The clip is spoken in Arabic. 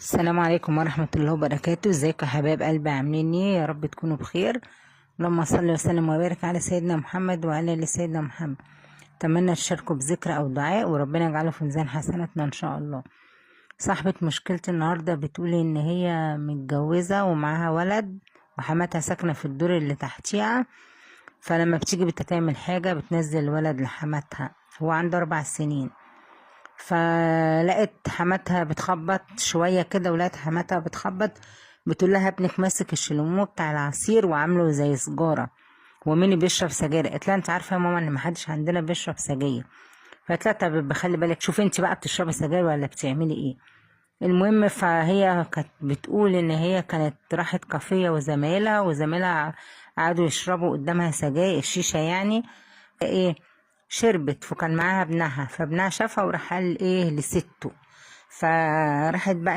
السلام عليكم ورحمة الله وبركاته. ازيكم يا حبايب قلبي، عاملين ايه؟ يا رب تكونوا بخير. اللهم صل وسلم وبارك على سيدنا محمد وعلى ال سيدنا محمد. اتمنى تشاركوا بذكر او دعاء وربنا يجعله في ميزان حسناتنا ان شاء الله. صاحبة مشكلة النهاردة بتقول ان هي متجوزة ومعاها ولد وحماتها ساكنة في الدور اللي تحتيها، فلما بتيجي بتعمل حاجة بتنزل الولد لحماتها. هو عنده 4 سنين، فلقت حماتها بتخبط شوية كده، ولقت حماتها بتخبط بتقول لها ابنك ماسك الشلمو بتاع العصير وعامله زي سجارة، ومين بيشرب سجاير؟ قالت لها انت عارفة يا ماما ان محدش عندنا بيشرب سجاير. فقالت لها طب بخلي بالك، شوفي انت بقى بتشربي سجاير ولا بتعملي ايه. المهم فهي كانت بتقول ان هي كانت راحت كافيه وزمايلها قعدوا يشربوا قدامها سجاير الشيشة يعني. ايه، شربت، وكان معاها ابنها، فابنها شافها وراح قال ايه لسته، فراحت بقى